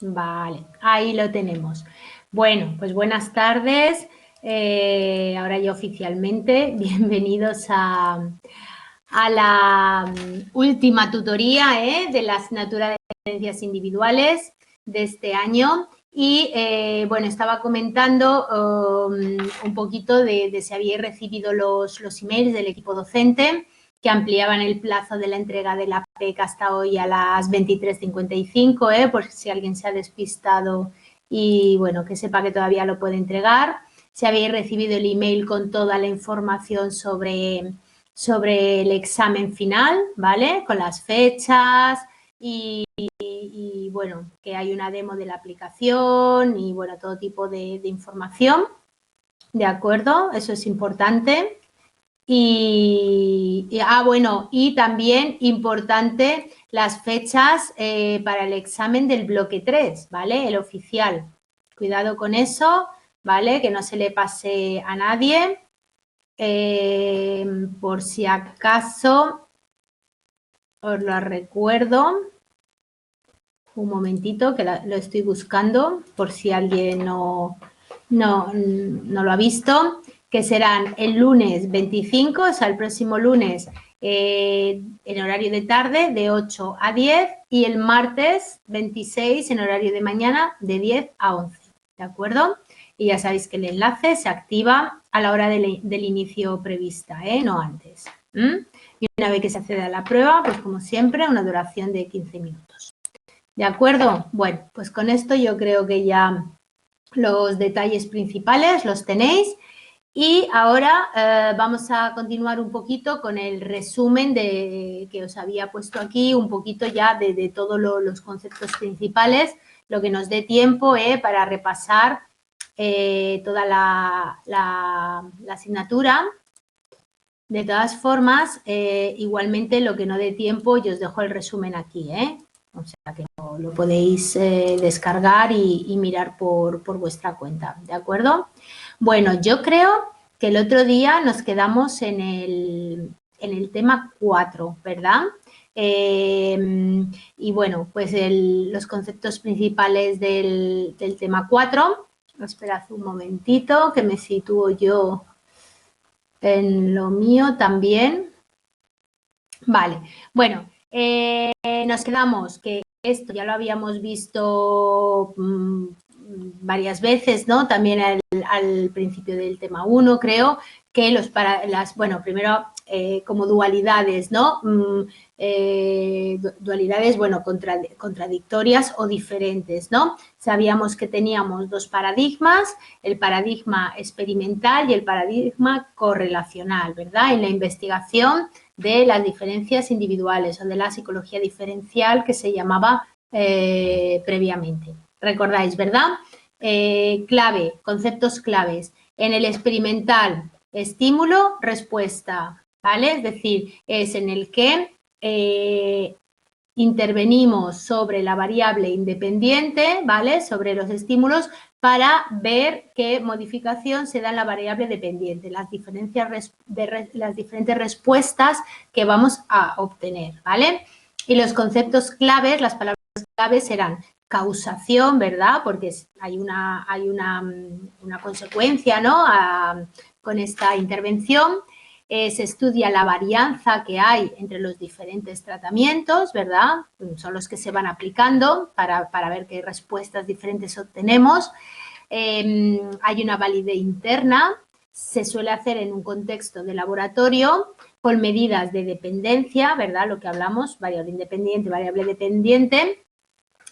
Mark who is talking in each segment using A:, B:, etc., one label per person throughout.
A: Vale, ahí lo tenemos. Bueno, pues buenas tardes. Ahora ya oficialmente, bienvenidos a la última tutoría de la asignatura de Competencias Individuales de este año. Y, bueno, estaba comentando un poquito de si habíais recibido los emails del equipo docente que ampliaban el plazo de la entrega de la PEC hasta hoy a las 23:55, por si alguien se ha despistado y, bueno, que sepa que todavía lo puede entregar. Si habéis recibido el email con toda la información sobre el examen final, ¿vale? Con las fechas y, bueno, que hay una demo de la aplicación y, bueno, todo tipo de información, ¿de acuerdo? Eso es importante. Bueno, y también importante las fechas para el examen del bloque 3, ¿vale? El oficial. Cuidado con eso, ¿vale? Que no se le pase a nadie. Por si acaso, os lo recuerdo. Un momentito, que lo estoy buscando, por si alguien no lo ha visto, que serán el lunes 25, o sea, el próximo lunes, en horario de tarde, de 8 a 10, y el martes 26, en horario de mañana, de 10 a 11, ¿de acuerdo? Y ya sabéis que el enlace se activa a la hora del inicio prevista, no antes. Y una vez que se accede a la prueba, pues como siempre, una duración de 15 minutos. ¿De acuerdo? Bueno, pues con esto yo creo que ya los detalles principales los tenéis. Y ahora vamos a continuar un poquito con el resumen que os había puesto aquí, un poquito ya de todos los conceptos principales, lo que nos dé tiempo para repasar toda la asignatura. De todas formas, igualmente lo que no dé tiempo, yo os dejo el resumen aquí, o sea que lo podéis descargar y mirar por vuestra cuenta, ¿de acuerdo? Bueno, yo creo que el otro día nos quedamos en el tema 4, ¿verdad? Y bueno, pues los conceptos principales del tema 4. Esperad un momentito que me sitúo yo en lo mío también. Vale, bueno, nos quedamos que esto ya lo habíamos visto varias veces, ¿no? También al principio del tema 1, creo, que bueno, primero como dualidades, ¿no? Dualidades, bueno, contradictorias o diferentes, ¿no? Sabíamos que teníamos dos paradigmas, el paradigma experimental y el paradigma correlacional, ¿verdad? En la investigación de las diferencias individuales o de la psicología diferencial que se llamaba previamente. ¿Recordáis, verdad? Clave, conceptos claves. En el experimental, estímulo, respuesta, ¿vale? Es decir, es en el que intervenimos sobre la variable independiente, ¿vale? Sobre los estímulos para ver qué modificación se da en la variable dependiente, las diferentes respuestas que vamos a obtener, ¿vale? Y los conceptos claves, las palabras claves serán causación, ¿verdad? Porque hay una consecuencia, ¿no? Con esta intervención. Se estudia la varianza que hay entre los diferentes tratamientos, ¿verdad? Son los que se van aplicando para ver qué respuestas diferentes obtenemos. Hay una validez interna, se suele hacer en un contexto de laboratorio con medidas de dependencia, ¿verdad? Lo que hablamos, variable independiente, variable dependiente.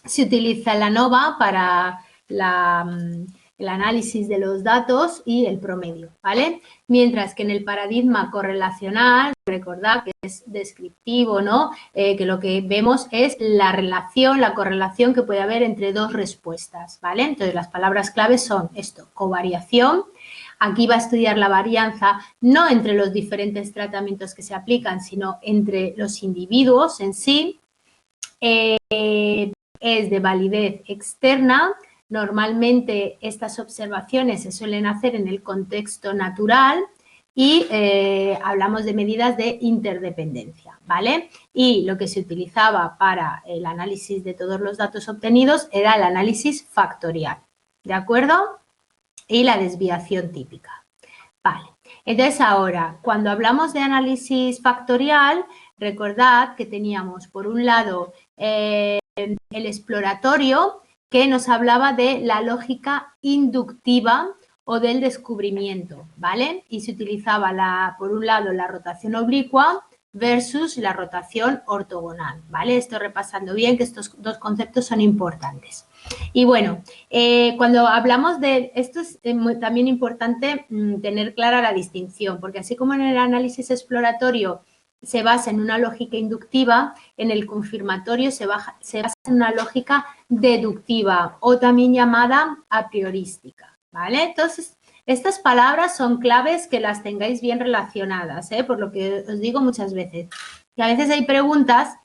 A: Se utiliza la ANOVA para el análisis de los datos y el promedio, ¿vale? Mientras que en el paradigma correlacional, recordad que es descriptivo, ¿no? Que lo que vemos es la correlación que puede haber entre dos respuestas, ¿vale? Entonces, las palabras claves son esto, covariación. Aquí va a estudiar la varianza no entre los diferentes tratamientos que se aplican, sino entre los individuos en sí. Es de validez externa. Normalmente estas observaciones se suelen hacer en el contexto natural y hablamos de medidas de interdependencia, ¿vale? Y lo que se utilizaba para el análisis de todos los datos obtenidos era el análisis factorial, ¿de acuerdo? Y la desviación típica. Vale, entonces ahora, cuando hablamos de análisis factorial, recordad que teníamos por un lado el exploratorio, que nos hablaba de la lógica inductiva o del descubrimiento, ¿vale? Y se utilizaba, por un lado, la rotación oblicua versus la rotación ortogonal, ¿vale? Estoy repasando bien que estos dos conceptos son importantes. Y bueno, cuando hablamos de esto es también importante tener clara la distinción, porque así como en el análisis exploratorio se basa en una lógica inductiva, en el confirmatorio se basa en una lógica deductiva o también llamada a priorística, ¿vale? Entonces, estas palabras son claves que las tengáis bien relacionadas, por lo que os digo muchas veces, que a veces hay preguntas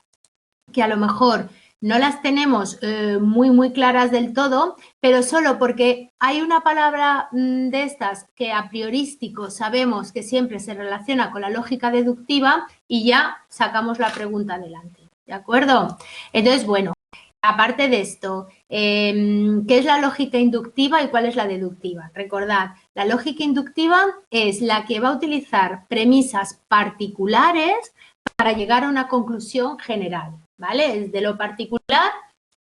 A: que a lo mejor no las tenemos muy claras del todo, pero solo porque hay una palabra de estas que a priorístico sabemos que siempre se relaciona con la lógica deductiva y ya sacamos la pregunta adelante, ¿de acuerdo? Entonces, bueno, aparte de esto, ¿qué es la lógica inductiva y cuál es la deductiva? Recordad, la lógica inductiva es la que va a utilizar premisas particulares para llegar a una conclusión general, ¿vale? Es de lo particular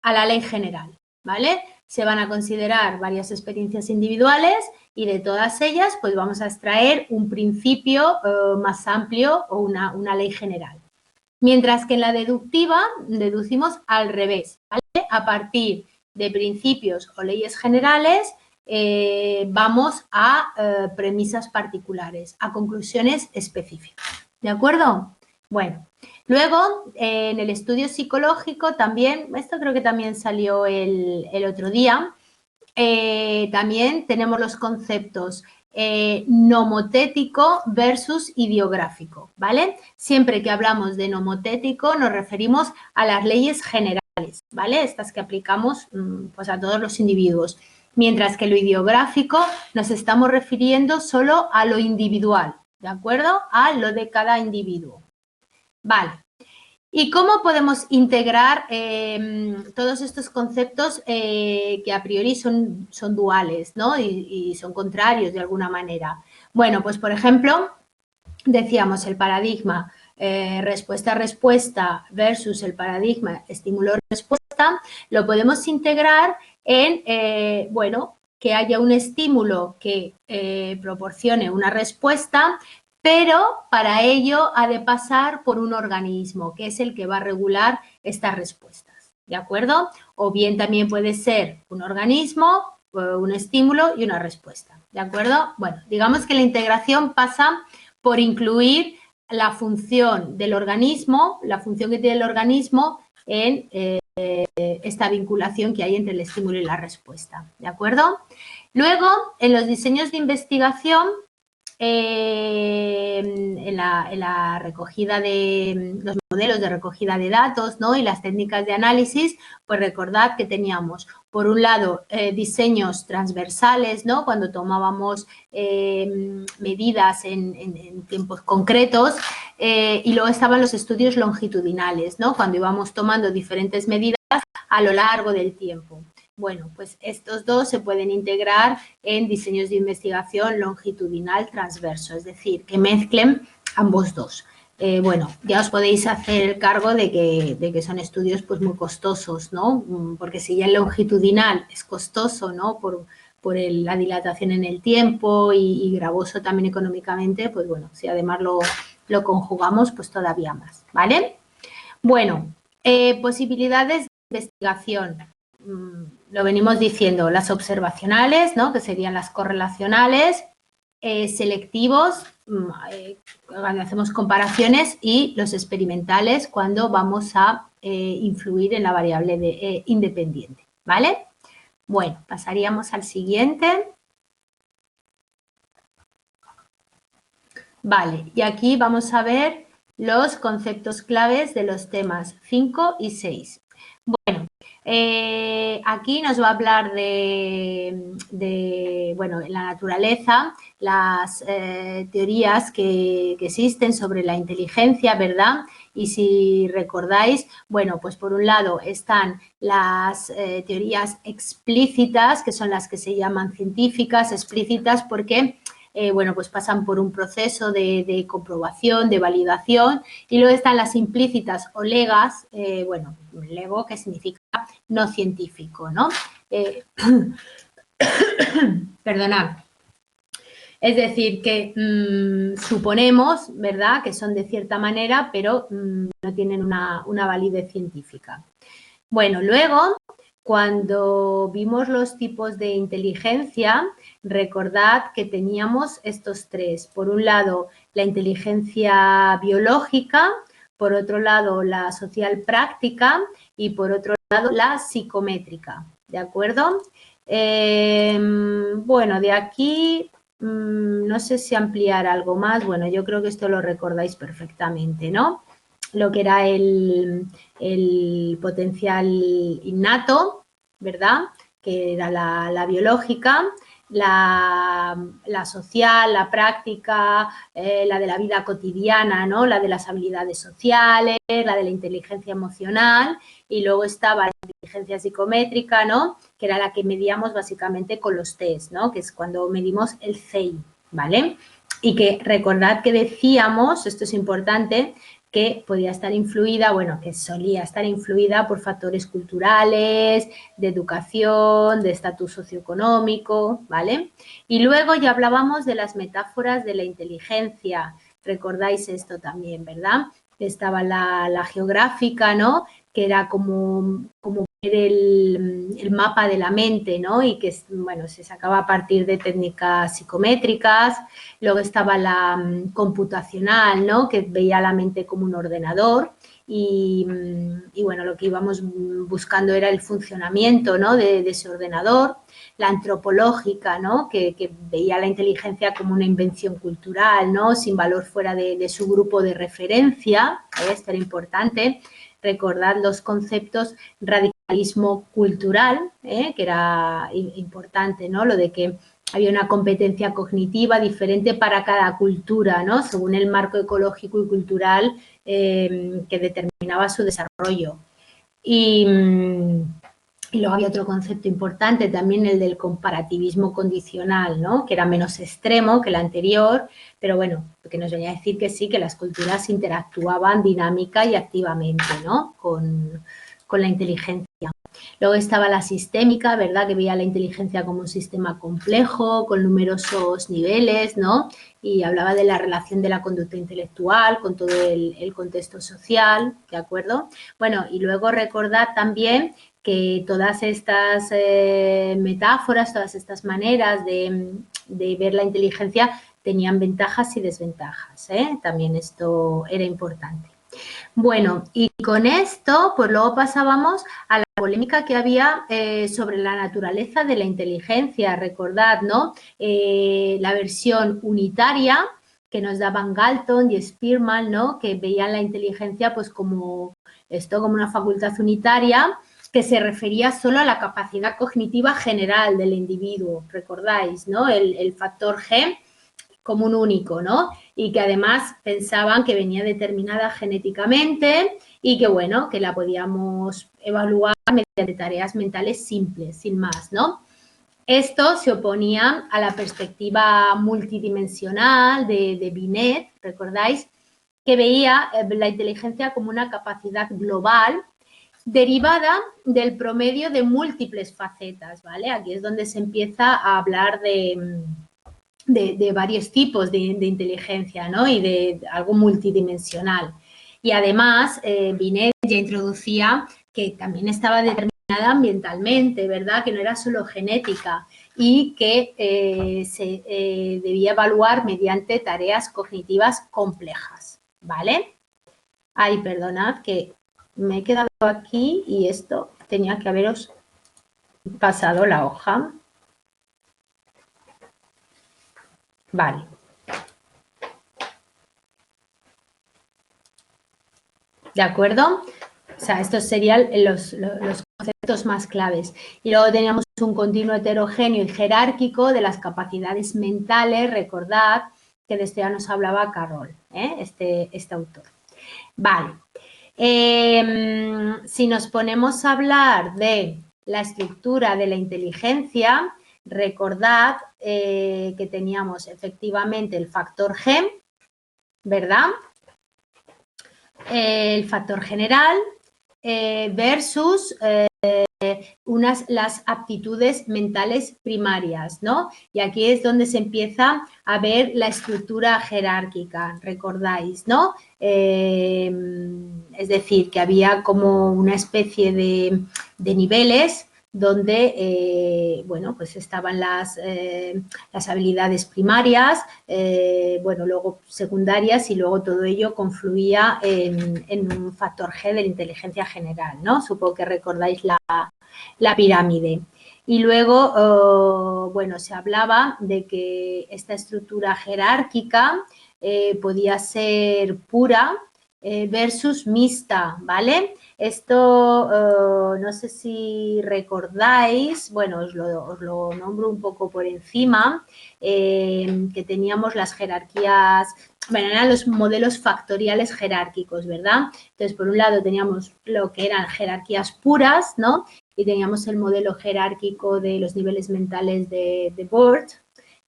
A: a la ley general, ¿vale? Se van a considerar varias experiencias individuales y de todas ellas pues vamos a extraer un principio más amplio o una ley general. Mientras que en la deductiva deducimos al revés, ¿vale? A partir de principios o leyes generales vamos a premisas particulares, a conclusiones específicas, ¿de acuerdo? Bueno, luego en el estudio psicológico también, esto creo que también salió el otro día, también tenemos los conceptos nomotético versus ideográfico, ¿vale? Siempre que hablamos de nomotético nos referimos a las leyes generales, ¿vale? Estas que aplicamos pues a todos los individuos. Mientras que lo ideográfico nos estamos refiriendo solo a lo individual, ¿de acuerdo? A lo de cada individuo. Vale. ¿Y cómo podemos integrar todos estos conceptos que a priori son duales, ¿no? Y son contrarios de alguna manera? Bueno, pues por ejemplo, decíamos el paradigma respuesta-respuesta versus el paradigma estímulo-respuesta, lo podemos integrar en, bueno, que haya un estímulo que proporcione una respuesta, pero para ello ha de pasar por un organismo, que es el que va a regular estas respuestas, ¿de acuerdo? O bien también puede ser un organismo, un estímulo y una respuesta, ¿de acuerdo? Bueno, digamos que la integración pasa por incluir la función del organismo, la función que tiene el organismo en esta vinculación que hay entre el estímulo y la respuesta, ¿de acuerdo? Luego, en los diseños de investigación, en la recogida de los modelos de recogida de datos, ¿no? Y las técnicas de análisis, pues recordad que teníamos, por un lado, diseños transversales, ¿no? Cuando tomábamos medidas en tiempos concretos, y luego estaban los estudios longitudinales, ¿no? Cuando íbamos tomando diferentes medidas a lo largo del tiempo. Bueno, pues estos dos se pueden integrar en diseños de investigación longitudinal transverso, es decir, que mezclen ambos dos. Bueno, ya os podéis hacer cargo de que son estudios pues muy costosos, ¿no? Porque si ya el longitudinal es costoso, ¿no? Por la dilatación en el tiempo y gravoso también económicamente, pues bueno, si además lo conjugamos, pues todavía más, ¿vale? Bueno, posibilidades de investigación. Lo venimos diciendo, las observacionales, ¿no? Que serían las correlacionales, selectivos, cuando hacemos comparaciones, y los experimentales cuando vamos a influir en la variable independiente, ¿vale? Bueno, pasaríamos al siguiente. Vale, y aquí vamos a ver los conceptos claves de los temas 5 y 6. Bueno, Aquí nos va a hablar bueno, en la naturaleza, las teorías que existen sobre la inteligencia, ¿verdad? Y si recordáis, bueno, pues por un lado están las teorías explícitas, que son las que se llaman científicas, explícitas porque bueno, pues pasan por un proceso de comprobación, de validación, y luego están las implícitas o legas, bueno, lego que significa no científico, ¿no? Perdonad. Es decir, que suponemos, ¿verdad?, que son de cierta manera, pero no tienen una validez científica. Bueno, luego, cuando vimos los tipos de inteligencia, recordad que teníamos estos tres. Por un lado, la inteligencia biológica, por otro lado, la social práctica y por otro lado, la psicométrica. ¿De acuerdo? Bueno, de aquí no sé si ampliar algo más. Bueno, yo creo que esto lo recordáis perfectamente, ¿no? Lo que era el potencial innato, ¿verdad? Que era la biológica, la social, la práctica, la de la vida cotidiana, ¿no? La de las habilidades sociales, la de la inteligencia emocional, y luego estaba la inteligencia psicométrica, ¿no? Que era la que medíamos básicamente con los test, ¿no? Que es cuando medimos el CI, ¿vale? Y que recordad que decíamos, esto es importante, que podía estar influida, bueno, que solía estar influida por factores culturales, de educación, de estatus socioeconómico, ¿vale? Y luego ya hablábamos de las metáforas de la inteligencia. Recordáis esto también, ¿verdad? Estaba la geográfica, ¿no? Que era como ver el mapa de la mente, ¿no? Y que, bueno, se sacaba a partir de técnicas psicométricas. Luego estaba la computacional, ¿no? Que veía la mente como un ordenador. Y bueno, lo que íbamos buscando era el funcionamiento, ¿no? de ese ordenador. La antropológica, ¿no? Que veía la inteligencia como una invención cultural, ¿no? Sin valor fuera de su grupo de referencia. Esto era importante. Recordad los conceptos radicalismo cultural, que era importante, ¿no? Lo de que había una competencia cognitiva diferente para cada cultura, ¿no? Según el marco ecológico y cultural que determinaba su desarrollo. Y luego había otro concepto importante también, el del comparativismo condicional, ¿no? Que era menos extremo que el anterior, pero bueno, que nos venía a decir que sí, que las culturas interactuaban dinámica y activamente, ¿no? Con la inteligencia. Luego estaba la sistémica, ¿verdad? Que veía la inteligencia como un sistema complejo, con numerosos niveles, ¿no? Y hablaba de la relación de la conducta intelectual con todo el contexto social, ¿de acuerdo? Bueno, y luego recordad también que todas estas metáforas, todas estas maneras de ver la inteligencia tenían ventajas y desventajas, ¿eh? También esto era importante. Bueno, y con esto, pues luego pasábamos a la polémica que había sobre la naturaleza de la inteligencia. Recordad, ¿no? La versión unitaria que nos daban Galton y Spearman, ¿no? Que veían la inteligencia pues como esto, como una facultad unitaria que se refería solo a la capacidad cognitiva general del individuo. Recordáis, ¿no? El factor G como un único, ¿no? Y que además pensaban que venía determinada genéticamente y que, bueno, que la podíamos evaluar mediante tareas mentales simples, sin más, ¿no? Esto se oponía a la perspectiva multidimensional de Binet, ¿recordáis? Que veía la inteligencia como una capacidad global derivada del promedio de múltiples facetas, ¿vale? Aquí es donde se empieza a hablar de varios tipos de inteligencia, ¿no? Y de algo multidimensional. Y además, Binet ya introducía que también estaba determinada ambientalmente, ¿verdad? Que no era solo genética y que se debía evaluar mediante tareas cognitivas complejas, ¿vale? Ay, perdonad que me he quedado aquí y esto tenía que haberos pasado la hoja. Vale. ¿De acuerdo? O sea, estos serían los conceptos más claves. Y luego teníamos un continuo heterogéneo y jerárquico de las capacidades mentales. Recordad que de esto ya nos hablaba Carroll, este autor. Vale. Si nos ponemos a hablar de la estructura de la inteligencia, recordad que teníamos efectivamente el factor G, ¿verdad? El factor general versus las aptitudes mentales primarias, ¿no? Y aquí es donde se empieza a ver la estructura jerárquica, recordáis, ¿no? Es decir, que había como una especie de niveles donde, bueno, pues estaban las habilidades primarias, bueno, luego secundarias y luego todo ello confluía en un factor G de la inteligencia general, ¿no? Supongo que recordáis la pirámide. Y luego, bueno, se hablaba de que esta estructura jerárquica podía ser pura versus mixta, ¿vale? Esto no sé si recordáis, bueno, os lo nombro un poco por encima, que teníamos las jerarquías, bueno, eran los modelos factoriales jerárquicos, ¿verdad? Entonces, por un lado teníamos lo que eran jerarquías puras, ¿no? Y teníamos el modelo jerárquico de los niveles mentales de Board,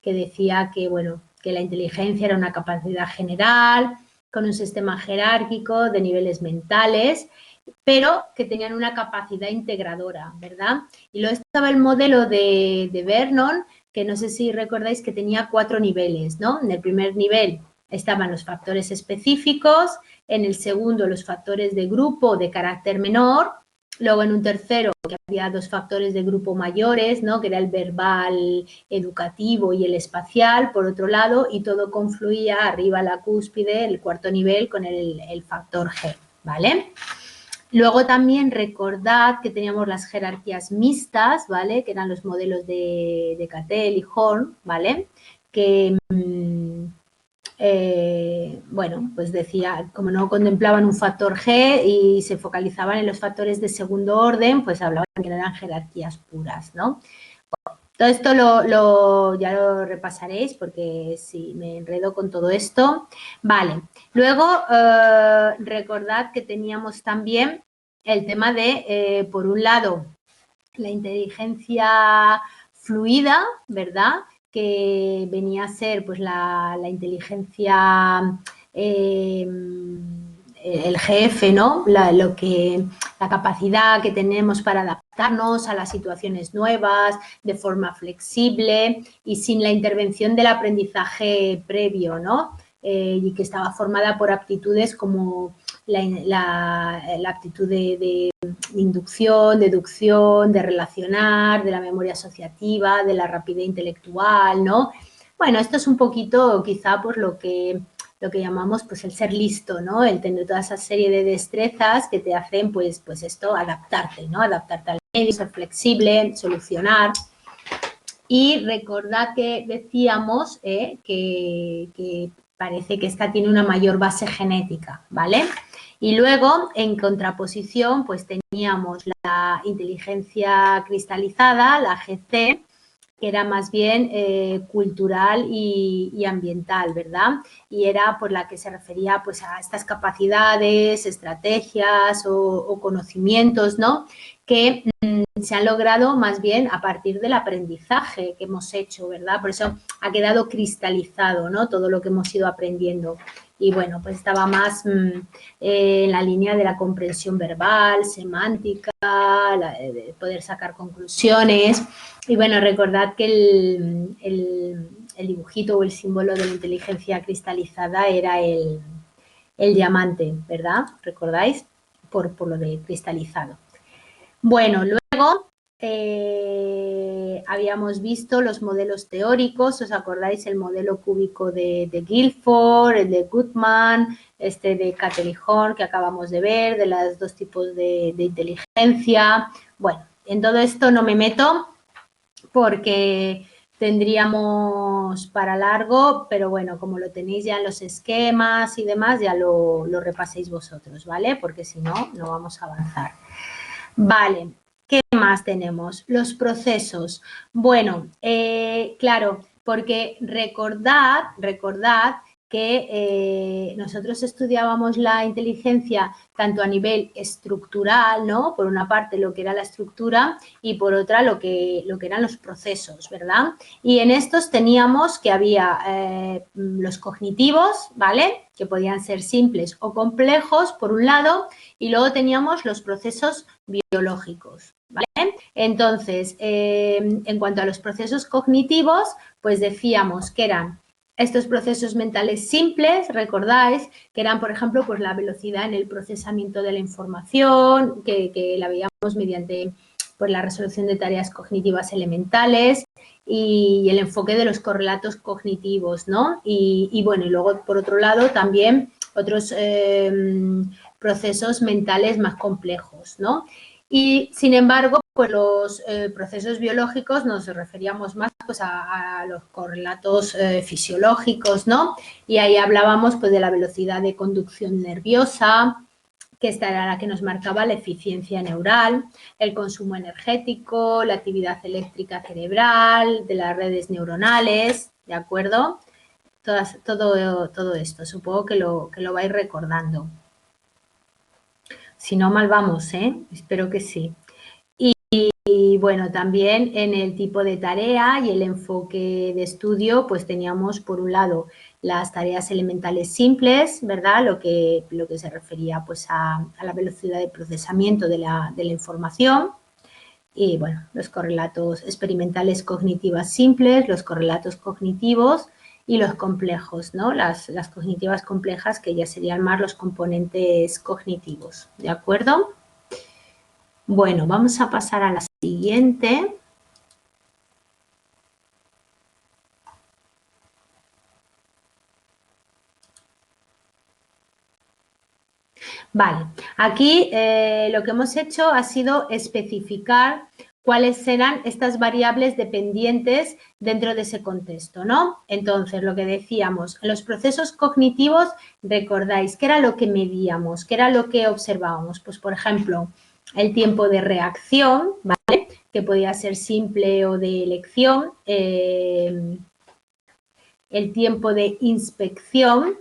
A: que decía que, bueno, que la inteligencia era una capacidad general, con un sistema jerárquico de niveles mentales, pero que tenían una capacidad integradora, ¿verdad? Y luego estaba el modelo de Vernon, que no sé si recordáis que tenía 4 niveles, ¿no? En el primer nivel estaban los factores específicos, en el segundo los factores de grupo de carácter menor, luego en un tercero que había 2 factores de grupo mayores, ¿no? Que era el verbal, educativo y el espacial, por otro lado, y todo confluía arriba a la cúspide, el cuarto nivel, con el factor G, ¿vale? Luego también recordad que teníamos las jerarquías mixtas, ¿vale? Que eran los modelos de Cattell y Horn, ¿vale? Que bueno, pues decía, como no contemplaban un factor G y se focalizaban en los factores de segundo orden, pues hablaban que eran jerarquías puras, ¿no? Todo esto ya lo repasaréis porque si me enredo con todo esto. Vale, luego recordad que teníamos también el tema de, por un lado, la inteligencia fluida, ¿verdad? Que venía a ser pues la inteligencia, el GF, ¿no? La capacidad que tenemos para adaptarnos a las situaciones nuevas de forma flexible y sin la intervención del aprendizaje previo, ¿no? Y que estaba formada por aptitudes como la aptitud de inducción, deducción, de relacionar, de la memoria asociativa, de la rapidez intelectual, ¿no? Bueno, esto es un poquito quizá por lo que llamamos pues el ser listo, ¿no? El tener toda esa serie de destrezas que te hacen pues esto, adaptarte, ¿no? Adaptarte al medio, ser flexible, solucionar. Y recordad que decíamos que parece que esta tiene una mayor base genética, ¿vale? Y luego, en contraposición, pues teníamos la inteligencia cristalizada, la GC, que era más bien cultural y ambiental, ¿verdad? Y era por la que se refería pues a estas capacidades, estrategias o conocimientos, ¿no? Que se han logrado más bien a partir del aprendizaje que hemos hecho, ¿verdad? Por eso ha quedado cristalizado, ¿no? Todo lo que hemos ido aprendiendo. Y bueno, pues estaba más en la línea de la comprensión verbal, semántica, de poder sacar conclusiones. Y bueno, recordad que el dibujito o el símbolo de la inteligencia cristalizada era el diamante, ¿verdad? ¿Recordáis? Por lo de cristalizado. Bueno, luego habíamos visto los modelos teóricos, ¿os acordáis? El modelo cúbico de Guilford, el de Goodman, este de Cattell y Horn que acabamos de ver, de los 2 tipos de inteligencia. Bueno, en todo esto no me meto porque tendríamos para largo, pero bueno, como lo tenéis ya en los esquemas y demás, ya lo repaséis vosotros, ¿vale? Porque si no, no vamos a avanzar. Vale, ¿qué más tenemos? Los procesos. Bueno, claro, porque recordad que nosotros estudiábamos la inteligencia tanto a nivel estructural, ¿no? Por una parte lo que era la estructura y por otra lo que eran los procesos, ¿verdad? Y en estos teníamos que había los cognitivos, ¿vale? Que podían ser simples o complejos, por un lado, y luego teníamos los procesos biológicos, ¿vale? Entonces, en cuanto a los procesos cognitivos, pues decíamos que eran estos procesos mentales simples, recordáis, que eran, por ejemplo, pues la velocidad en el procesamiento de la información, que la veíamos mediante pues, la resolución de tareas cognitivas elementales y el enfoque de los correlatos cognitivos, ¿no? Y bueno, y luego, por otro lado, también otros procesos mentales más complejos, ¿no? Y, sin embargo, pues los procesos biológicos nos referíamos más pues, a los correlatos fisiológicos, ¿no? Y ahí hablábamos pues, de la velocidad de conducción nerviosa, que esta era la que nos marcaba la eficiencia neural, el consumo energético, la actividad eléctrica cerebral, de las redes neuronales, ¿de acuerdo? Todo esto, supongo que lo vais recordando. Si no, mal vamos, ¿eh? Espero que sí. Y bueno, también en el tipo de tarea y el enfoque de estudio, pues teníamos por un lado las tareas elementales simples, ¿verdad? Lo que se refería pues a la velocidad de procesamiento de la información. Y bueno, los correlatos experimentales cognitivas simples, los correlatos cognitivos y los complejos, ¿no? Las cognitivas complejas que ya serían más los componentes cognitivos, ¿de acuerdo? Bueno, vamos a pasar a la siguiente. Vale, aquí lo que hemos hecho ha sido especificar cuáles eran estas variables dependientes dentro de ese contexto, ¿no? Entonces, lo que decíamos, en los procesos cognitivos, recordáis, ¿qué era lo que medíamos? ¿Qué era lo que observábamos? Pues, por ejemplo, el tiempo de reacción, ¿vale? Que podía ser simple o de elección, el tiempo de inspección,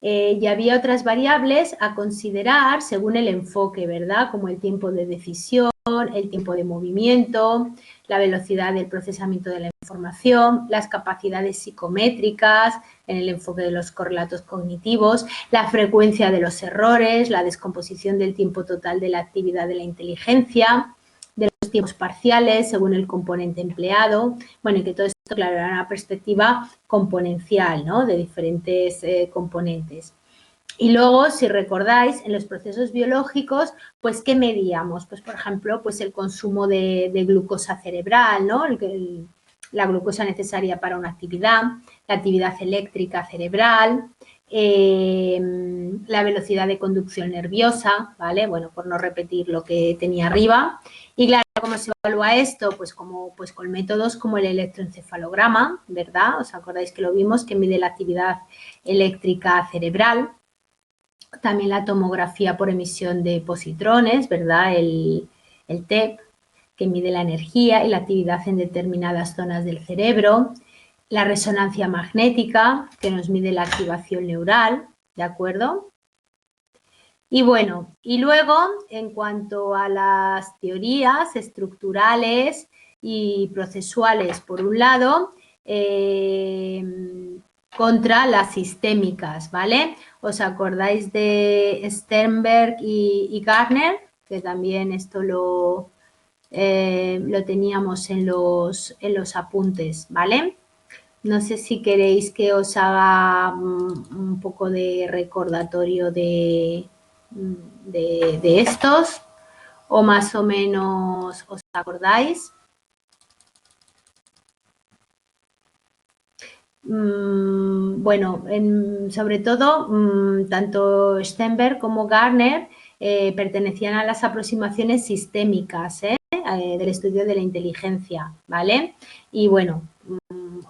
A: y había otras variables a considerar según el enfoque, ¿verdad? Como el tiempo de decisión, el tiempo de movimiento, la velocidad del procesamiento de la información, las capacidades psicométricas en el enfoque de los correlatos cognitivos, la frecuencia de los errores, la descomposición del tiempo total de la actividad de la inteligencia, de los tiempos parciales según el componente empleado. Bueno, y que todo esto, claro, era una perspectiva componencial, ¿no? De diferentes componentes. Y luego, si recordáis, en los procesos biológicos, pues, ¿qué medíamos? Pues, por ejemplo, pues el consumo de glucosa cerebral, ¿no? La glucosa necesaria para una actividad, la actividad eléctrica cerebral, la velocidad de conducción nerviosa, ¿vale? Bueno, por no repetir lo que tenía arriba. Y claro, ¿cómo se evalúa esto? Pues con métodos como el electroencefalograma, ¿verdad? ¿Os acordáis que lo vimos? Que mide la actividad eléctrica cerebral. También la tomografía por emisión de positrones, ¿verdad? El TEP, que mide la energía y la actividad en determinadas zonas del cerebro. La resonancia magnética, que nos mide la activación neural, ¿de acuerdo? Y bueno, y luego, en cuanto a las teorías estructurales y procesuales, por un lado, contra las sistémicas, ¿vale? ¿Os acordáis de Sternberg y Gardner? Que también esto lo teníamos en los apuntes, ¿vale? No sé si queréis que os haga un poco de recordatorio de estos, o más o menos os acordáis. Bueno, sobre todo, tanto Sternberg como Gardner pertenecían a las aproximaciones sistémicas del estudio de la inteligencia, ¿vale? Y bueno,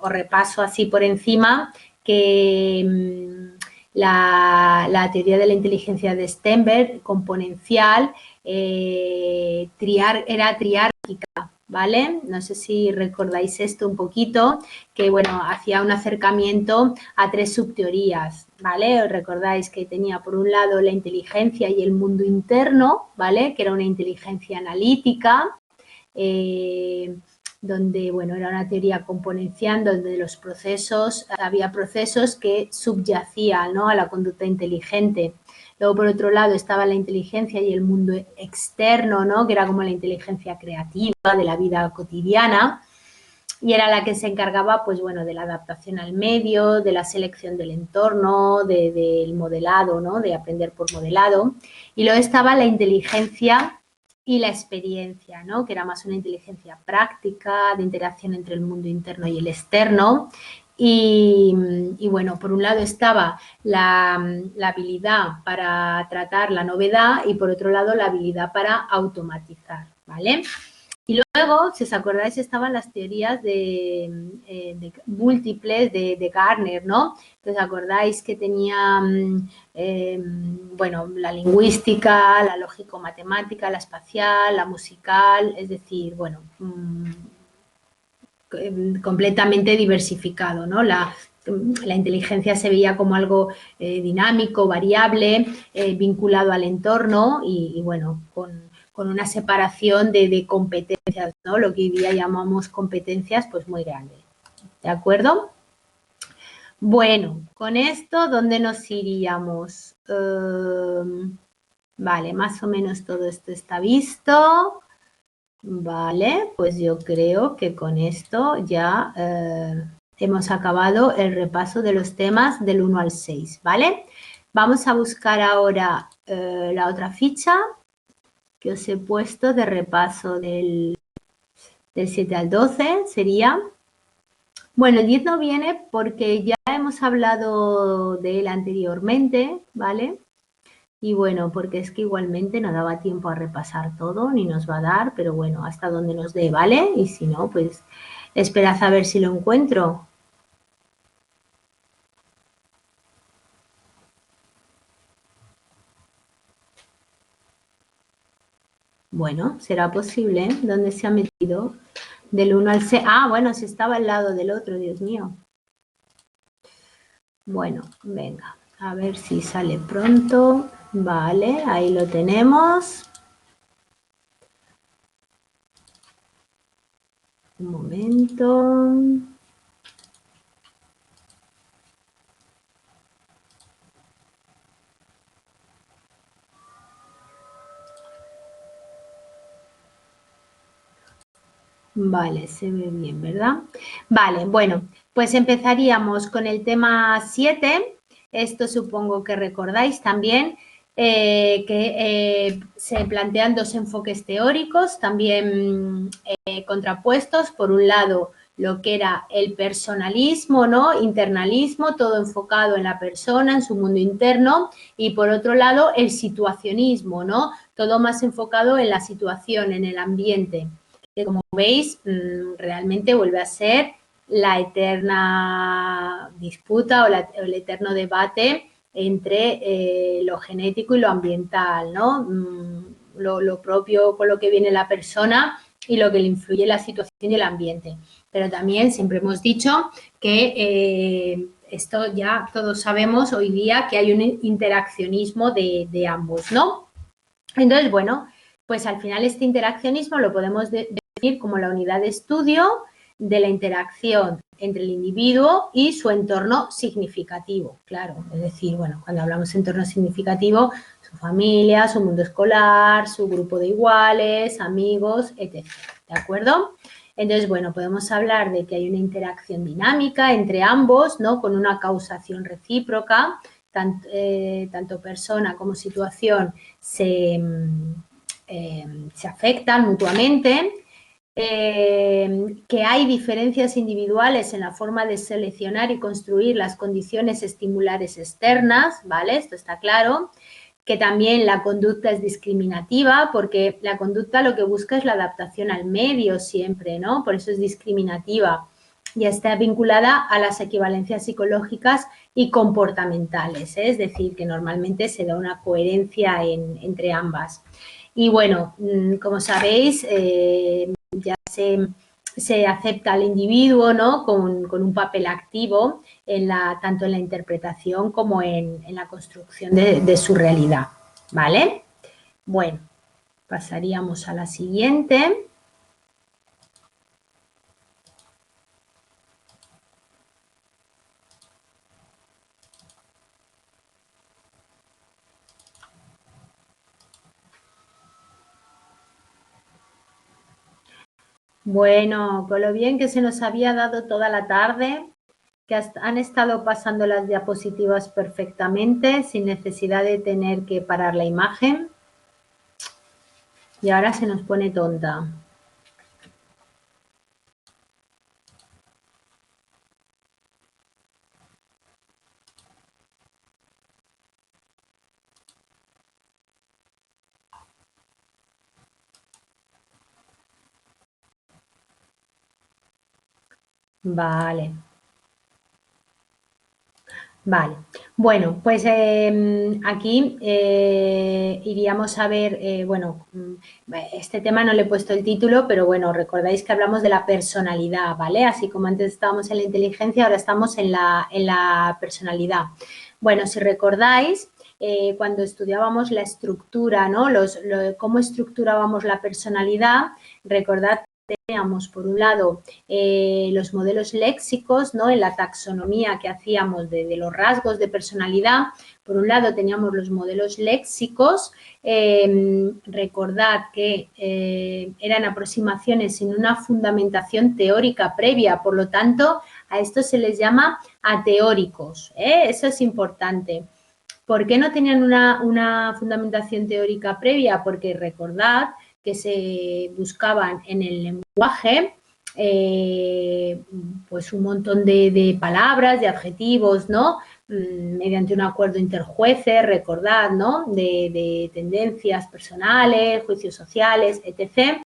A: os repaso así por encima que la teoría de la inteligencia de Stenberg, componencial, era triárquica, ¿vale? No sé si recordáis esto un poquito, que, bueno, hacía un acercamiento a 3 subteorías, ¿vale? Os recordáis que tenía, por un lado, la inteligencia y el mundo interno, ¿vale? Que era una inteligencia analítica, donde, bueno, era una teoría componencial donde los procesos, había procesos que subyacían, ¿no?, a la conducta inteligente. Luego, por otro lado, estaba la inteligencia y el mundo externo, ¿no?, que era como la inteligencia creativa de la vida cotidiana, y era la que se encargaba, pues bueno, de la adaptación al medio, de la selección del entorno, del modelado, ¿no?, de aprender por modelado. Y luego estaba la inteligencia y la experiencia, ¿no?, que era más una inteligencia práctica, de interacción entre el mundo interno y el externo. Y bueno, por un lado estaba la habilidad para tratar la novedad y por otro lado la habilidad para automatizar, ¿vale? Y luego, si os acordáis, estaban las teorías de múltiples de Gardner, ¿no? ¿Os acordáis que tenía, bueno, la lingüística, la lógico-matemática, la espacial, la musical, es decir, bueno, completamente diversificado, ¿no? La inteligencia se veía como algo dinámico, variable, vinculado al entorno y bueno, con una separación de competencias, ¿no? Lo que hoy día llamamos competencias, pues muy grande. ¿De acuerdo? Bueno, con esto, ¿dónde nos iríamos? Vale, más o menos todo esto está visto. Vale, pues yo creo que con esto ya hemos acabado el repaso de los temas del 1 al 6, ¿vale? Vamos a buscar ahora la otra ficha que os he puesto de repaso del 7 al 12, sería... Bueno, el 10 no viene porque ya hemos hablado de él anteriormente, ¿vale? Y bueno, porque es que igualmente no daba tiempo a repasar todo, ni nos va a dar, pero bueno, hasta donde nos dé, ¿vale? Y si no, pues esperad a ver si lo encuentro. Bueno, será posible. ¿Dónde se ha metido? Del 1 al 6. Ah, bueno, si estaba al lado del otro, Dios mío. Bueno, venga, a ver si sale pronto. Vale, ahí lo tenemos. Un momento. Vale, se ve bien, ¿verdad? Vale, bueno, pues empezaríamos con el tema 7. Esto supongo que recordáis también, que se plantean 2 enfoques teóricos, también contrapuestos. Por un lado, lo que era el personalismo, ¿no? Internalismo, todo enfocado en la persona, en su mundo interno, y por otro lado, el situacionismo, ¿no? Todo más enfocado en la situación, en el ambiente, que como veis realmente vuelve a ser la eterna disputa o el eterno debate entre lo genético y lo ambiental, ¿no? Lo propio con lo que viene la persona y lo que le influye la situación y el ambiente. Pero también siempre hemos dicho que esto ya todos sabemos hoy día que hay un interaccionismo de ambos, ¿no? Entonces, bueno, pues al final este interaccionismo lo podemos definir como la unidad de estudio de la interacción entre el individuo y su entorno significativo, claro. Es decir, bueno, cuando hablamos de entorno significativo, su familia, su mundo escolar, su grupo de iguales, amigos, etc. ¿De acuerdo? Entonces, bueno, podemos hablar de que hay una interacción dinámica entre ambos, ¿no? Con una causación recíproca, tanto persona como situación se afectan mutuamente, que hay diferencias individuales en la forma de seleccionar y construir las condiciones estimulares externas, ¿vale? Esto está claro. Que también la conducta es discriminativa, porque la conducta lo que busca es la adaptación al medio siempre, ¿no? Por eso es discriminativa. y está vinculada a las equivalencias psicológicas y comportamentales, es decir, que normalmente se da una coherencia entre ambas. Y bueno, como sabéis, ya se acepta al individuo, ¿no?, con un papel activo tanto en la interpretación como en la construcción de su realidad, ¿vale? Bueno, pasaríamos a la siguiente. Bueno, con lo bien que se nos había dado toda la tarde, que han estado pasando las diapositivas perfectamente, sin necesidad de tener que parar la imagen. Y ahora se nos pone tonta. Vale. Vale, bueno, pues aquí iríamos a ver, bueno, este tema no le he puesto el título, pero bueno, recordáis que hablamos de la personalidad, ¿vale? Así como antes estábamos en la inteligencia, ahora estamos en la personalidad. Bueno, si recordáis, cuando estudiábamos la estructura, ¿no? Cómo estructurábamos la personalidad, recordad teníamos, por un lado, los modelos léxicos, ¿no?, en la taxonomía que hacíamos de los rasgos de personalidad. Por un lado, teníamos los modelos léxicos. Recordad que eran aproximaciones sin una fundamentación teórica previa, por lo tanto, a esto se les llama ateóricos. Eso es importante. ¿Por qué no tenían una fundamentación teórica previa? Porque recordad que se buscaban en el lenguaje pues un montón de palabras, de adjetivos, ¿no? Mediante un acuerdo interjueces, recordad, ¿no?, de tendencias personales, juicios sociales, etc.,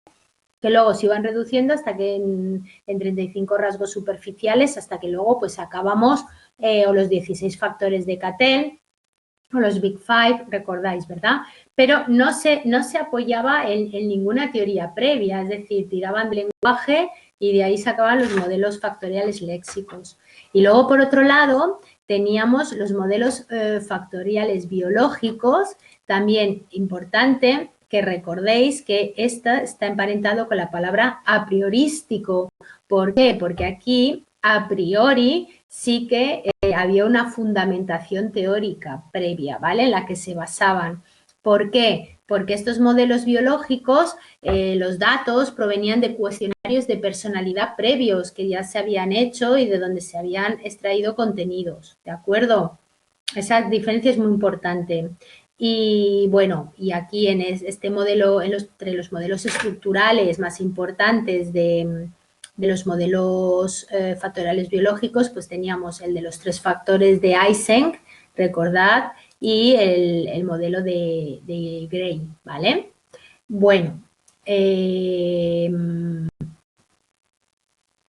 A: que luego se iban reduciendo hasta que en 35 rasgos superficiales, hasta que luego pues acabamos, o los 16 factores de Cattell, o los Big Five, recordáis, ¿verdad? Pero no se apoyaba en ninguna teoría previa, es decir, tiraban del lenguaje y de ahí sacaban los modelos factoriales léxicos. Y luego, por otro lado, teníamos los modelos factoriales biológicos, también importante que recordéis que esta está emparentado con la palabra a priorístico. ¿Por qué? Porque aquí, a priori, sí que había una fundamentación teórica previa, ¿vale?, en la que se basaban. ¿Por qué? Porque estos modelos biológicos, los datos provenían de cuestionarios de personalidad previos que ya se habían hecho y de donde se habían extraído contenidos, ¿de acuerdo? Esa diferencia es muy importante. Y bueno, y aquí en este modelo, entre los modelos estructurales más importantes de los modelos factoriales biológicos, pues teníamos el de los 3 factores de Eysenck, recordad, y el modelo de Gray, ¿vale? Bueno,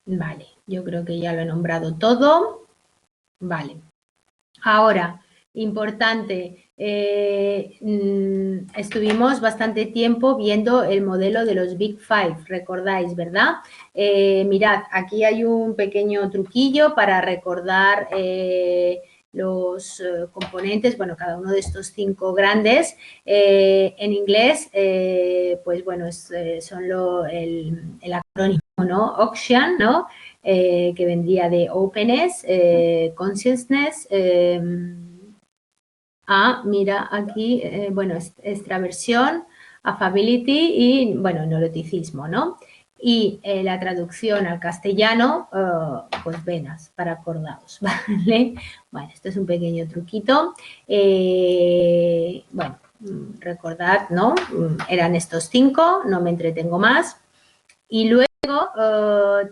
A: vale, yo creo que ya lo he nombrado todo. Vale. Ahora, importante, estuvimos bastante tiempo viendo el modelo de los Big Five, recordáis, ¿verdad? Mirad, aquí hay un pequeño truquillo para recordar los componentes, bueno, cada uno de estos 5 grandes. En inglés, pues bueno, son el acrónimo, ¿no? OCSIAN, ¿no? Que vendría de openness, consciousness, mira aquí, bueno, extraversión, affability y, bueno, neuroticismo, ¿no? Y la traducción al castellano, pues venas, para acordaos, ¿vale? Bueno, esto es un pequeño truquito. Bueno, recordad, ¿no? Eran estos 5, no me entretengo más. Y luego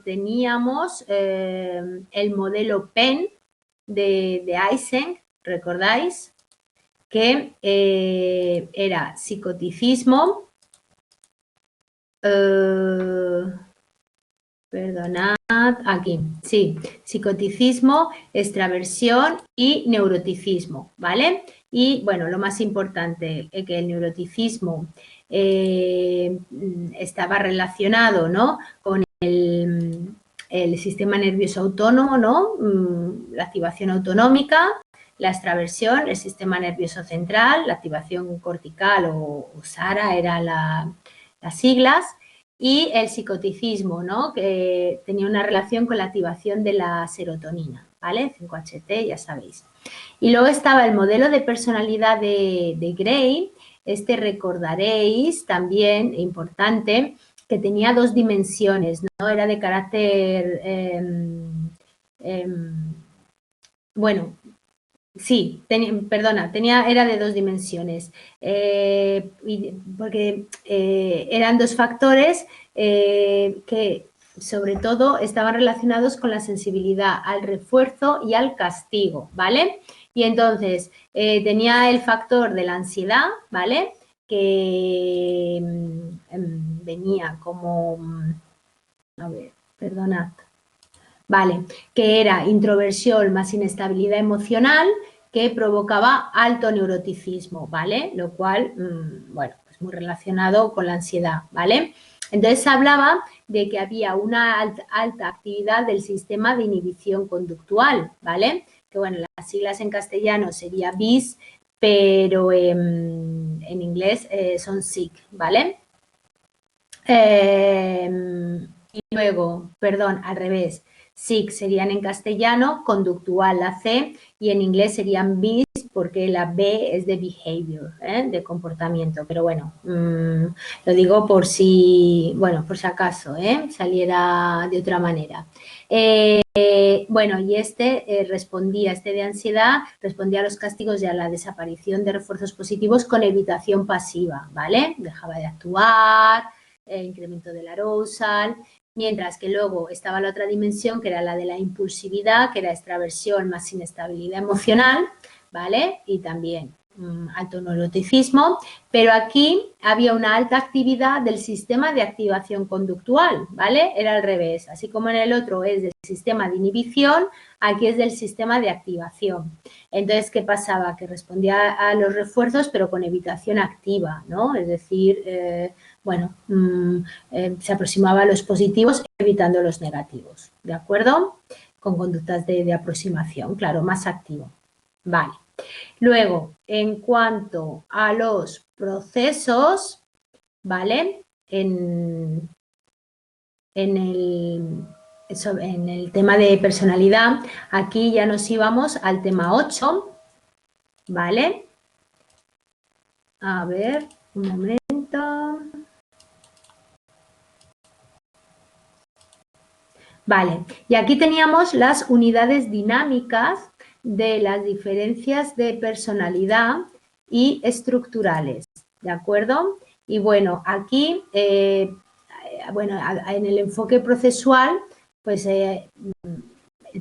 A: teníamos el modelo PEN de Eysenck, ¿recordáis? Que era psicoticismo, Perdonad, aquí, sí, psicoticismo, extraversión y neuroticismo, ¿vale? Y, bueno, lo más importante, que el neuroticismo estaba relacionado, ¿no?, con el sistema nervioso autónomo, ¿no?, la activación autonómica, la extraversión, el sistema nervioso central, la activación cortical o SARA eran las siglas, y el psicoticismo, ¿no?, que tenía una relación con la activación de la serotonina, ¿vale? 5HT, ya sabéis. Y luego estaba el modelo de personalidad de Gray. Este recordaréis también, importante, que tenía 2 dimensiones, ¿no? Era de carácter, bueno, sí, era de 2 dimensiones, porque eran 2 factores que sobre todo estaban relacionados con la sensibilidad al refuerzo y al castigo, ¿vale? Y entonces tenía el factor de la ansiedad, ¿vale?, que venía como, a ver, perdonad, vale, que era introversión más inestabilidad emocional, que provocaba alto neuroticismo, ¿vale? Lo cual, bueno, es muy relacionado con la ansiedad, ¿vale? Entonces hablaba de que había una alta actividad del sistema de inhibición conductual, ¿vale? Que, bueno, las siglas en castellano sería BIS, pero en inglés son SIC, ¿vale? Y luego, perdón, al revés, SIC serían en castellano, conductual la C, y en inglés serían BIS porque la B es de behavior, de comportamiento. Pero bueno, lo digo por si, bueno, por si acaso saliera de otra manera. Bueno, y respondía, de ansiedad, respondía a los castigos y a la desaparición de refuerzos positivos con evitación pasiva, ¿vale? Dejaba de actuar, incremento del arousal, mientras que luego estaba la otra dimensión, que era la de la impulsividad, que era extraversión más inestabilidad emocional, ¿vale? Y también alto neuroticismo, pero aquí había una alta actividad del sistema de activación conductual, ¿vale? Era al revés, así como en el otro es del sistema de inhibición, aquí es del sistema de activación. Entonces, ¿qué pasaba? Que respondía a los refuerzos, pero con evitación activa, ¿no? Es decir, bueno, se aproximaba a los positivos evitando los negativos, ¿de acuerdo? Con conductas de aproximación, claro, más activo. Vale. Luego, en cuanto a los procesos, ¿vale? En el tema de personalidad, aquí ya nos íbamos al tema 8, ¿vale? A ver, un momento. Vale, y aquí teníamos las unidades dinámicas de las diferencias de personalidad y estructurales, ¿de acuerdo? Y bueno, aquí, bueno, en el enfoque procesual, pues el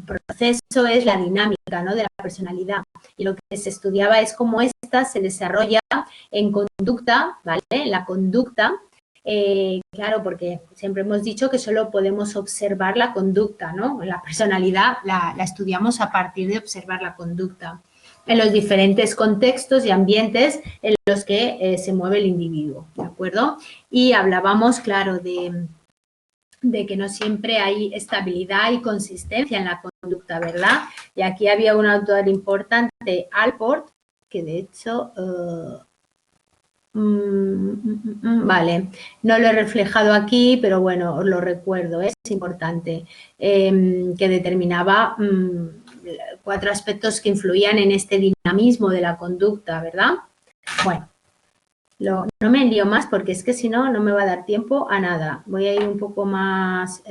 A: proceso es la dinámica, ¿no?, de la personalidad, y lo que se estudiaba es cómo ésta se desarrolla en conducta, ¿vale? En la conducta. Claro, porque siempre hemos dicho que solo podemos observar la conducta, ¿no? La personalidad la estudiamos a partir de observar la conducta en los diferentes contextos y ambientes en los que se mueve el individuo, ¿de acuerdo? Y hablábamos, claro, de que no siempre hay estabilidad y consistencia en la conducta, ¿verdad? Y aquí había un autor importante, Allport, que de hecho... vale, no lo he reflejado aquí, pero bueno, os lo recuerdo, es importante, que determinaba 4 aspectos que influían en este dinamismo de la conducta, ¿verdad? Bueno, no me lío más porque es que si no, no me va a dar tiempo a nada. Voy a ir un poco más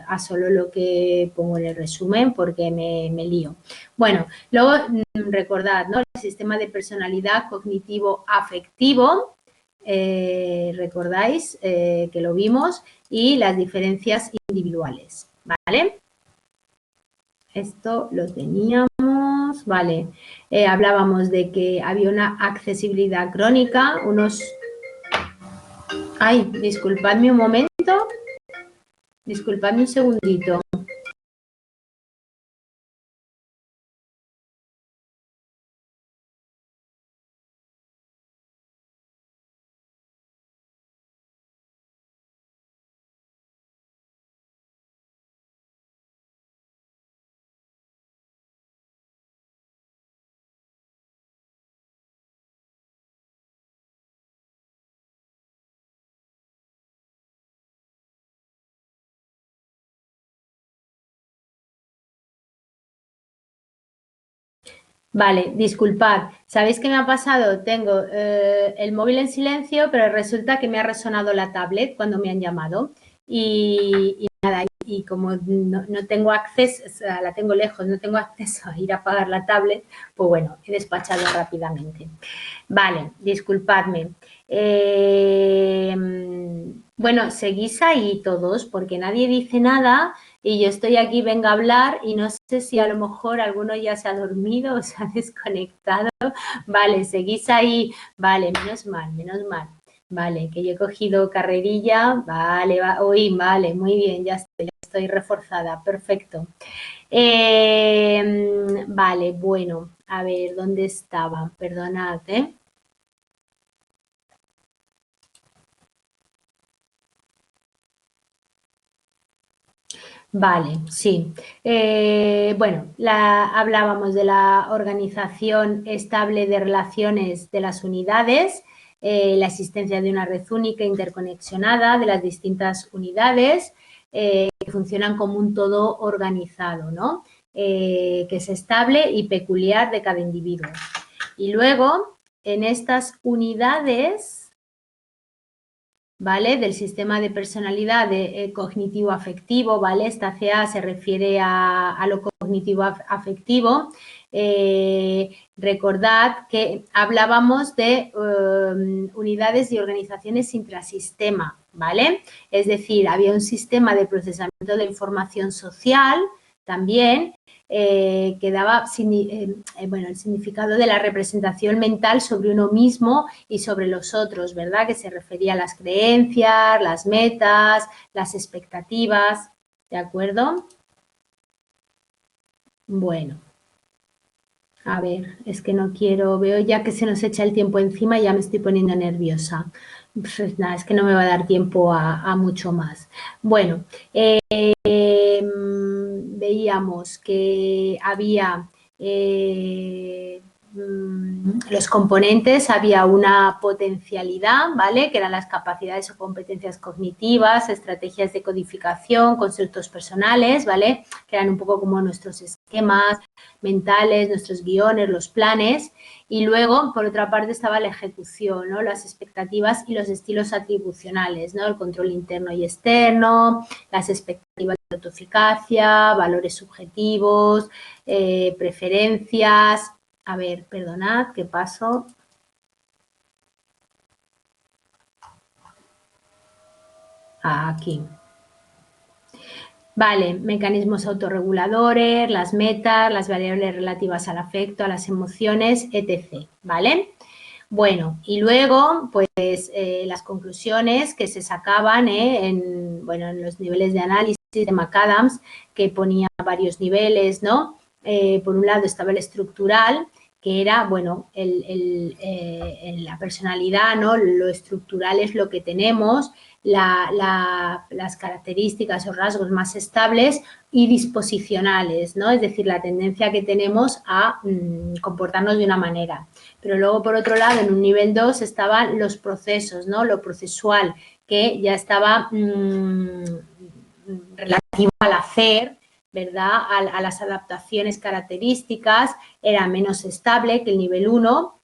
A: a solo lo que pongo en el resumen porque me lío. Bueno, luego recordad, ¿no?, el sistema de personalidad cognitivo-afectivo, recordáis que lo vimos, y las diferencias individuales, ¿vale? Esto lo teníamos, vale. Hablábamos de que había una accesibilidad crónica, unos... Ay, disculpadme un momento. Disculpadme un segundito. Vale, disculpad. ¿Sabéis qué me ha pasado? Tengo el móvil en silencio, pero resulta que me ha resonado la tablet cuando me han llamado. Y nada, y como no tengo acceso, o sea, la tengo lejos, no tengo acceso a ir a apagar la tablet, pues bueno, he despachado rápidamente. Vale, disculpadme. Bueno, seguís ahí todos porque nadie dice nada y yo estoy aquí, venga a hablar y no sé si a lo mejor alguno ya se ha dormido o se ha desconectado. Vale, seguís ahí. Vale, menos mal, menos mal. Vale, que yo he cogido carrerilla. Vale, uy, vale, muy bien, ya estoy reforzada. Perfecto. Vale, bueno, a ver, ¿dónde estaba? Perdonad, ¿eh? Vale, sí. Bueno, hablábamos de la organización estable de relaciones de las unidades, la existencia de una red única interconexionada de las distintas unidades que funcionan como un todo organizado, ¿no? Que es estable y peculiar de cada individuo. Y luego, en estas unidades, ¿vale? Del sistema de personalidad cognitivo-afectivo, ¿vale? Esta CA se refiere a lo cognitivo-afectivo. Recordad que hablábamos de unidades y organizaciones intrasistema, ¿vale? Es decir, había un sistema de procesamiento de información social también que daba bueno, el significado de la representación mental sobre uno mismo y sobre los otros, ¿verdad? Que se refería a las creencias, las metas, las expectativas, ¿de acuerdo? Bueno, a ver, es que no quiero, veo ya que se nos echa el tiempo encima y ya me estoy poniendo nerviosa. Pues nada, es que no me va a dar tiempo a mucho más. Bueno, veíamos que había los componentes, había una potencialidad, ¿vale? Que eran las capacidades o competencias cognitivas, estrategias de codificación, conceptos personales, ¿vale? Que eran un poco como nuestros esquemas mentales, nuestros guiones, los planes. Y luego, por otra parte, estaba la ejecución, ¿no? Las expectativas y los estilos atribucionales, ¿no? El control interno y externo, las expectativas de autoeficacia, valores subjetivos, preferencias. A ver, perdonad, ¿qué paso? Aquí. Vale, mecanismos autorreguladores, las metas, las variables relativas al afecto, a las emociones, etc. ¿Vale? Bueno, y luego, pues, las conclusiones que se sacaban bueno, en los niveles de análisis de McAdams, que ponía varios niveles, ¿no? Por un lado estaba el estructural, que era, bueno, en la personalidad, ¿no? Lo estructural es lo que tenemos, las características o rasgos más estables y disposicionales, ¿no? Es decir, la tendencia que tenemos a comportarnos de una manera. Pero luego, por otro lado, en un nivel 2 estaban los procesos, ¿no? Lo procesual, que ya estaba relativo al hacer, ¿verdad? A las adaptaciones características, era menos estable que el nivel 1.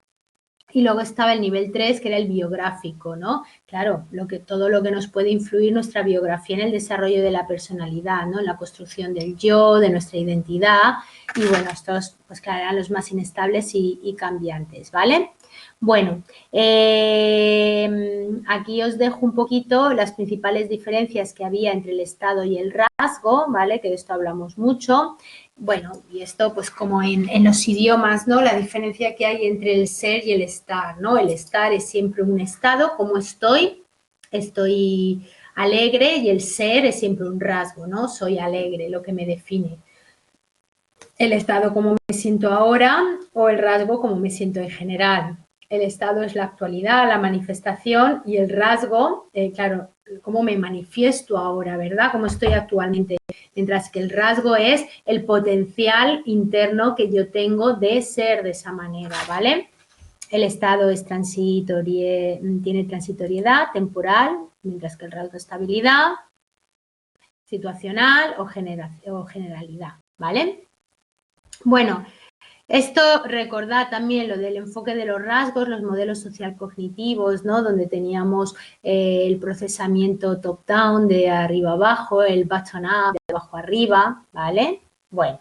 A: Y luego estaba el nivel 3, que era el biográfico, ¿no? Claro, todo lo que nos puede influir nuestra biografía en el desarrollo de la personalidad, ¿no? En la construcción del yo, de nuestra identidad. Y bueno, estos, pues claro, eran los más inestables y cambiantes, ¿vale? Bueno, aquí os dejo un poquito las principales diferencias que había entre el estado y el rasgo, ¿vale? Que de esto hablamos mucho. Bueno, y esto pues como en los idiomas, ¿no? La diferencia que hay entre el ser y el estar, ¿no? El estar es siempre un estado, como estoy alegre y el ser es siempre un rasgo, ¿no? Soy alegre, lo que me define. El estado como me siento ahora o el rasgo como me siento en general. El estado es la actualidad, la manifestación y el rasgo, claro, cómo me manifiesto ahora, ¿verdad? Cómo estoy actualmente. Mientras que el rasgo es el potencial interno que yo tengo de ser de esa manera, ¿vale? El estado es tiene transitoriedad temporal, mientras que el rasgo es estabilidad situacional o generalidad, ¿vale? Bueno, esto recordad también lo del enfoque de los rasgos, los modelos social cognitivos, ¿no? Donde teníamos el procesamiento top-down, de arriba abajo, el bottom-up, de abajo arriba, ¿vale? Bueno,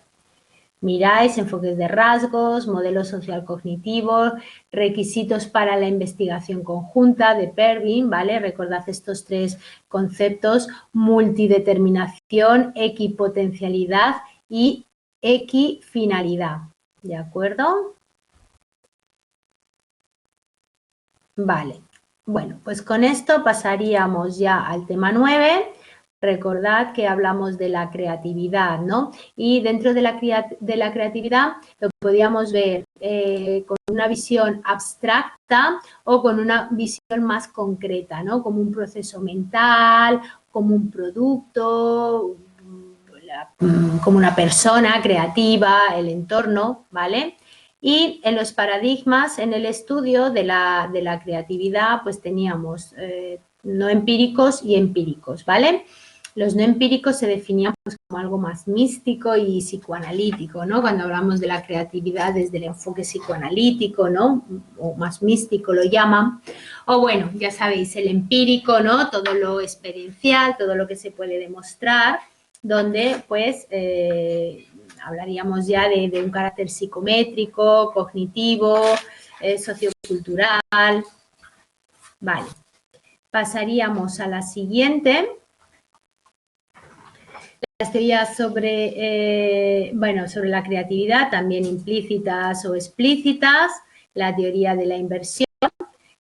A: miráis enfoques de rasgos, modelos social cognitivos, requisitos para la investigación conjunta de Pervin, ¿vale? Recordad estos tres conceptos: multideterminación, equipotencialidad y equifinalidad. ¿De acuerdo? Vale. Bueno, pues con esto pasaríamos ya al tema 9. Recordad que hablamos de la creatividad, ¿no? Y dentro de la creatividad lo podíamos ver con una visión abstracta o con una visión más concreta, ¿no? Como un proceso mental, como un producto, como una persona creativa, el entorno, ¿vale? Y en los paradigmas, en el estudio de la creatividad, pues teníamos no empíricos y empíricos, ¿vale? Los no empíricos se definían pues, como algo más místico y psicoanalítico, ¿no? Cuando hablamos de la creatividad desde el enfoque psicoanalítico, ¿no? O más místico lo llaman. O bueno, ya sabéis, el empírico, ¿no? Todo lo experiencial, todo lo que se puede demostrar, donde pues hablaríamos ya de un carácter psicométrico, cognitivo, sociocultural. Vale, pasaríamos a la siguiente. Las teorías sobre, sobre la creatividad, también implícitas o explícitas, la teoría de la inversión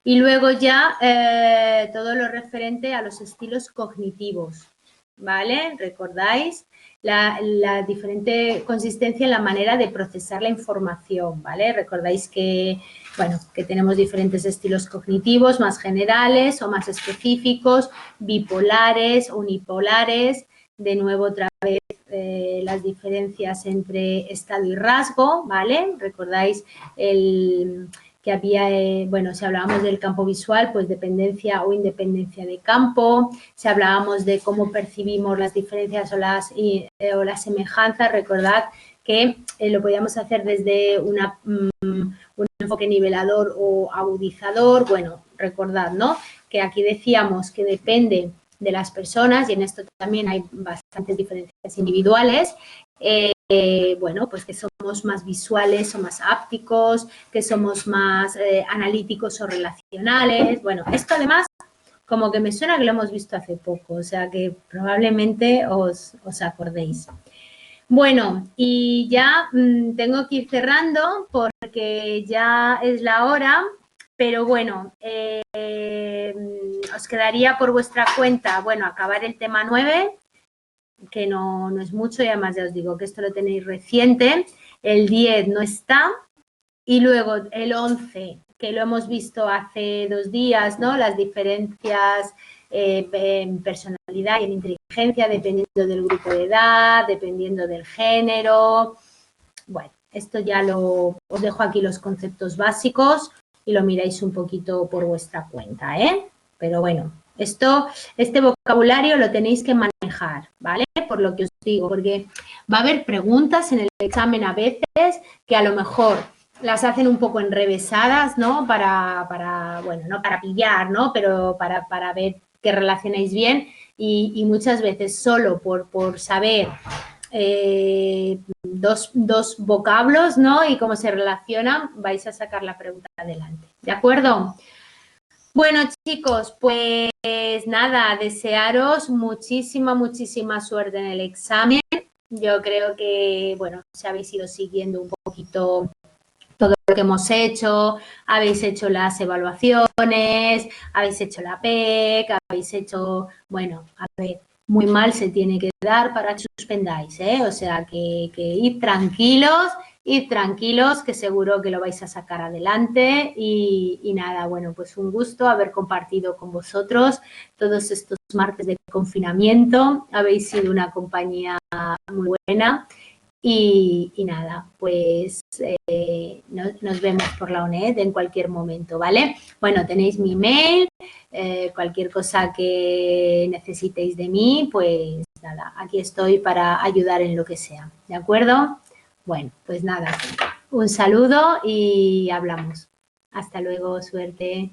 A: y luego ya todo lo referente a los estilos cognitivos, ¿vale? ¿Recordáis? La diferente consistencia en la manera de procesar la información, ¿vale? Recordáis que, bueno, que tenemos diferentes estilos cognitivos, más generales o más específicos, bipolares, unipolares, de nuevo otra vez las diferencias entre estado y rasgo, ¿vale? ¿Recordáis que había, si hablábamos del campo visual, pues dependencia o independencia de campo, si hablábamos de cómo percibimos las diferencias o las semejanzas, recordad que lo podíamos hacer desde un enfoque nivelador o agudizador, bueno, recordad, ¿no? Que aquí decíamos que depende de las personas y en esto también hay bastantes diferencias individuales, bueno, pues que somos más visuales o más ápticos, que somos más analíticos o relacionales. Bueno, esto además como que me suena que lo hemos visto hace poco, o sea que probablemente os acordéis. Bueno, y ya tengo que ir cerrando porque ya es la hora, pero bueno, os quedaría por vuestra cuenta, bueno, acabar el tema 9, que no es mucho y además ya os digo que esto lo tenéis reciente, el 10 no está y luego el 11, que lo hemos visto hace 2 días, ¿no? Las diferencias en personalidad y en inteligencia dependiendo del grupo de edad, dependiendo del género. Bueno, esto ya os dejo aquí los conceptos básicos y lo miráis un poquito por vuestra cuenta, ¿eh? Pero bueno, este vocabulario lo tenéis que manejar, ¿vale? Por lo que os digo, porque va a haber preguntas en el examen a veces que a lo mejor las hacen un poco enrevesadas, ¿no? Bueno, no para pillar, ¿no? Pero para ver que relacionéis bien y muchas veces solo por saber dos vocablos, ¿no? Y cómo se relacionan, vais a sacar la pregunta adelante. ¿De acuerdo? Bueno, chicos, pues nada, desearos muchísima suerte en el examen. Yo creo que, bueno, si habéis ido siguiendo un poquito todo lo que hemos hecho, habéis hecho las evaluaciones, habéis hecho la PEC, habéis hecho, bueno, a ver, muy mal se tiene que dar para que suspendáis, ¿eh? O sea, que id tranquilos, que seguro que lo vais a sacar adelante y nada, bueno, pues un gusto haber compartido con vosotros todos estos martes de confinamiento, habéis sido una compañía muy buena. Y nada, pues nos vemos por la UNED en cualquier momento, ¿vale? Bueno, tenéis mi email, cualquier cosa que necesitéis de mí, pues nada, aquí estoy para ayudar en lo que sea, ¿de acuerdo? Bueno, pues nada, un saludo y hablamos. Hasta luego, suerte.